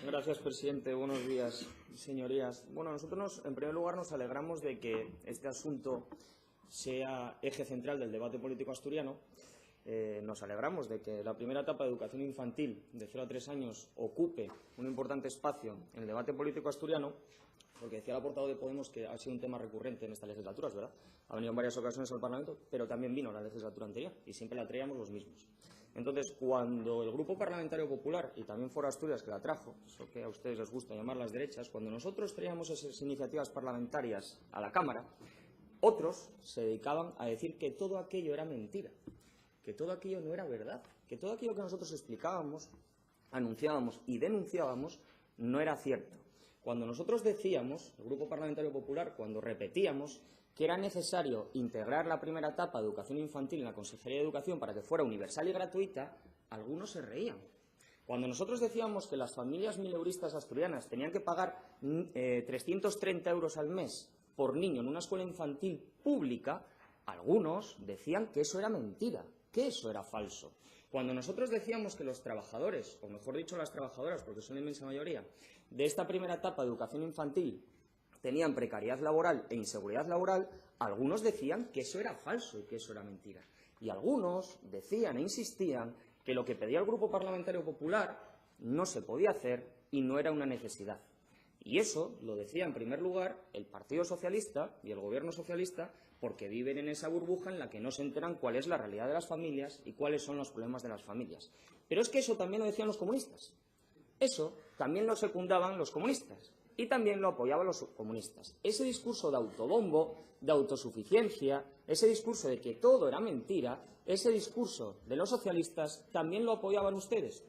Gracias, presidente. Buenos días, señorías. Bueno, nosotros, en primer lugar, nos alegramos de que este asunto sea eje central del debate político asturiano. Nos alegramos de que la primera etapa de educación infantil, de 0 a 3 años, ocupe un importante espacio en el debate político asturiano, porque decía la portavoz de Podemos que ha sido un tema recurrente en estas legislaturas, ¿verdad? Ha venido en varias ocasiones al Parlamento, pero también vino la legislatura anterior y siempre la traíamos los mismos. Entonces, cuando el Grupo Parlamentario Popular, y también Foro Asturias, que la trajo, eso que a ustedes les gusta llamar las derechas, cuando nosotros traíamos esas iniciativas parlamentarias a la Cámara, otros se dedicaban a decir que todo aquello era mentira, que todo aquello no era verdad, que todo aquello que nosotros explicábamos, anunciábamos y denunciábamos no era cierto. Cuando nosotros decíamos, el Grupo Parlamentario Popular, cuando repetíamos que era necesario integrar la primera etapa de educación infantil en la Consejería de Educación para que fuera universal y gratuita, algunos se reían. Cuando nosotros decíamos que las familias mileuristas asturianas tenían que pagar 330 euros al mes por niño en una escuela infantil pública, algunos decían que eso era mentira, que eso era falso. Cuando nosotros decíamos que los trabajadores, o mejor dicho las trabajadoras, porque son la inmensa mayoría, de esta primera etapa de educación infantil tenían precariedad laboral e inseguridad laboral, algunos decían que eso era falso y que eso era mentira. Y algunos decían e insistían que lo que pedía el Grupo Parlamentario Popular no se podía hacer y no era una necesidad. Y eso lo decía en primer lugar el Partido Socialista y el Gobierno socialista porque viven en esa burbuja en la que no se enteran cuál es la realidad de las familias y cuáles son los problemas de las familias. Pero es que eso también lo decían los comunistas. Eso también lo secundaban los comunistas y también lo apoyaban los comunistas. Ese discurso de autobombo, de autosuficiencia, ese discurso de que todo era mentira, ese discurso de los socialistas también lo apoyaban ustedes.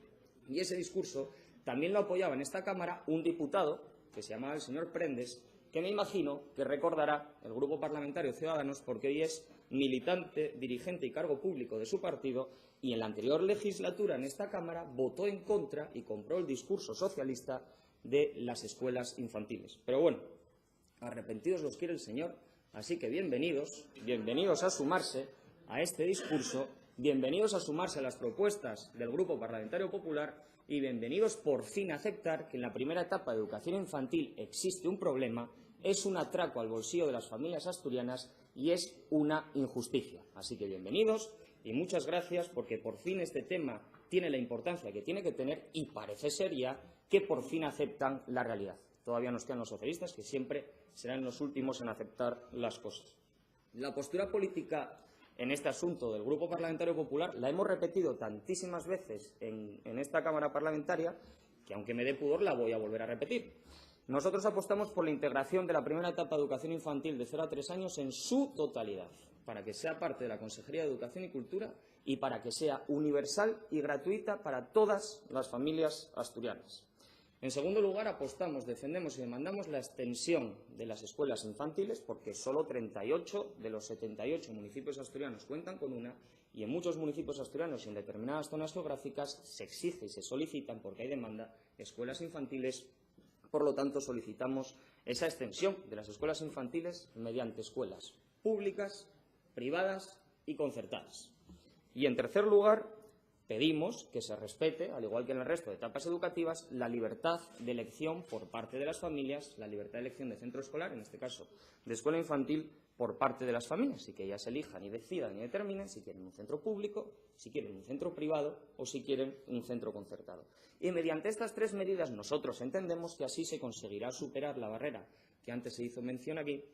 Y ese discurso también lo apoyaba en esta Cámara un diputado que se llamaba el señor Prendes, que me imagino que recordará el Grupo Parlamentario Ciudadanos porque hoy es militante, dirigente y cargo público de su partido y en la anterior legislatura en esta Cámara votó en contra y compró el discurso socialista de las escuelas infantiles. Pero bueno, arrepentidos los quiere el señor, así que bienvenidos a sumarse a este discurso, bienvenidos a sumarse a las propuestas del Grupo Parlamentario Popular y bienvenidos por fin a aceptar que en la primera etapa de educación infantil existe un problema, es un atraco al bolsillo de las familias asturianas y es una injusticia. Así que bienvenidos y muchas gracias porque por fin este tema tiene la importancia que tiene que tener y parece ser ya que por fin aceptan la realidad. Todavía nos quedan los socialistas que siempre serán los últimos en aceptar las cosas. La postura política en este asunto del Grupo Parlamentario Popular la hemos repetido tantísimas veces en esta Cámara parlamentaria que, aunque me dé pudor, la voy a volver a repetir. Nosotros apostamos por la integración de la primera etapa de educación infantil de 0 a 3 años en su totalidad, para que sea parte de la Consejería de Educación y Cultura y para que sea universal y gratuita para todas las familias asturianas. En segundo lugar, apostamos, defendemos y demandamos la extensión de las escuelas infantiles, porque solo 38 de los 78 municipios asturianos cuentan con una, y en muchos municipios asturianos y en determinadas zonas geográficas se exige y se solicitan, porque hay demanda, escuelas infantiles. Por lo tanto, solicitamos esa extensión de las escuelas infantiles mediante escuelas públicas, privadas y concertadas. Y, en tercer lugar, pedimos que se respete, al igual que en el resto de etapas educativas, la libertad de elección por parte de las familias, la libertad de elección de centro escolar, en este caso de escuela infantil, por parte de las familias y que ellas elijan y decidan y determinen si quieren un centro público, si quieren un centro privado o si quieren un centro concertado. Y mediante estas tres medidas nosotros entendemos que así se conseguirá superar la barrera que antes se hizo mención aquí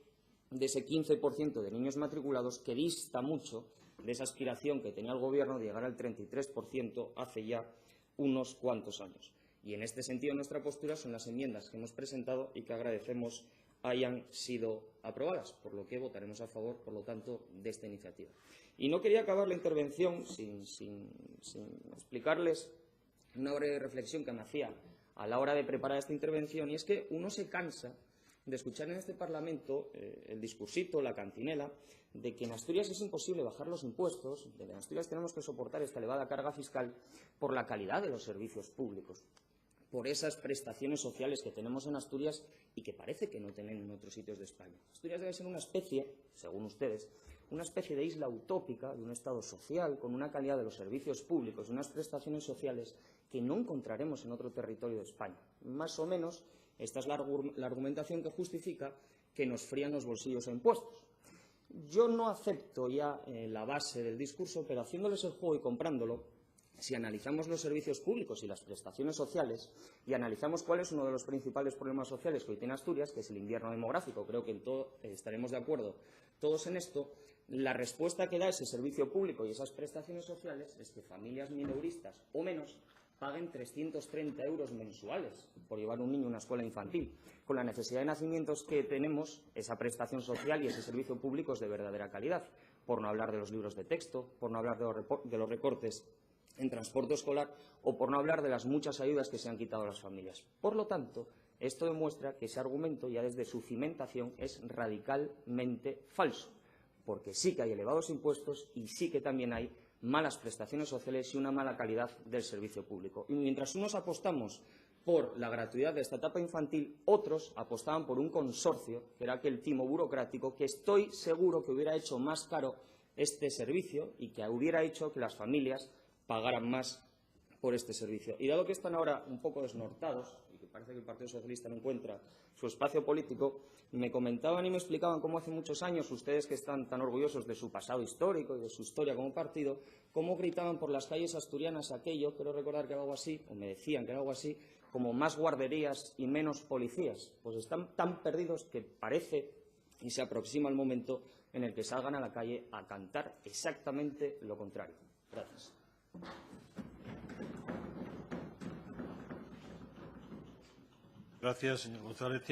de ese 15% de niños matriculados que dista mucho de esa aspiración que tenía el Gobierno de llegar al 33% hace ya unos cuantos años. Y en este sentido nuestra postura son las enmiendas que hemos presentado y que agradecemos hayan sido aprobadas, por lo que votaremos a favor, por lo tanto, de esta iniciativa. Y no quería acabar la intervención sin explicarles una breve reflexión que me hacía a la hora de preparar esta intervención, y es que uno se cansa de escuchar en este Parlamento el discursito, la cantinela, de que en Asturias es imposible bajar los impuestos, de que en Asturias tenemos que soportar esta elevada carga fiscal por la calidad de los servicios públicos, por esas prestaciones sociales que tenemos en Asturias y que parece que no tienen en otros sitios de España. Asturias debe ser una especie, según ustedes, una especie de isla utópica, de un Estado social, con una calidad de los servicios públicos y unas prestaciones sociales que no encontraremos en otro territorio de España. Más o menos, esta es la argumentación que justifica que nos frían los bolsillos a impuestos. Yo no acepto ya la base del discurso, pero haciéndoles el juego y comprándolo, si analizamos los servicios públicos y las prestaciones sociales y analizamos cuál es uno de los principales problemas sociales que hoy tiene Asturias, que es el invierno demográfico, creo que en todo estaremos de acuerdo todos en esto, la respuesta que da ese servicio público y esas prestaciones sociales es que familias mileuristas o menos paguen 330 euros mensuales por llevar un niño a una escuela infantil. Con la necesidad de nacimientos que tenemos, esa prestación social y ese servicio público es de verdadera calidad, por no hablar de los libros de texto, por no hablar de los recortes en transporte escolar o por no hablar de las muchas ayudas que se han quitado a las familias. Por lo tanto, esto demuestra que ese argumento, ya desde su cimentación, es radicalmente falso, porque sí que hay elevados impuestos y sí que también hay malas prestaciones sociales y una mala calidad del servicio público. Y mientras unos apostamos por la gratuidad de esta etapa infantil, otros apostaban por un consorcio, que era aquel timo burocrático, que estoy seguro que hubiera hecho más caro este servicio y que hubiera hecho que las familias pagaran más por este servicio. Y dado que están ahora un poco desnortados, y que parece que el Partido Socialista no encuentra su espacio político, me comentaban y me explicaban cómo hace muchos años ustedes, que están tan orgullosos de su pasado histórico y de su historia como partido, cómo gritaban por las calles asturianas aquello, quiero recordar que era algo así, o me decían que era algo así, como más guarderías y menos policías. Pues están tan perdidos que parece y se aproxima el momento en el que salgan a la calle a cantar exactamente lo contrario. Gracias. Gracias, señor González.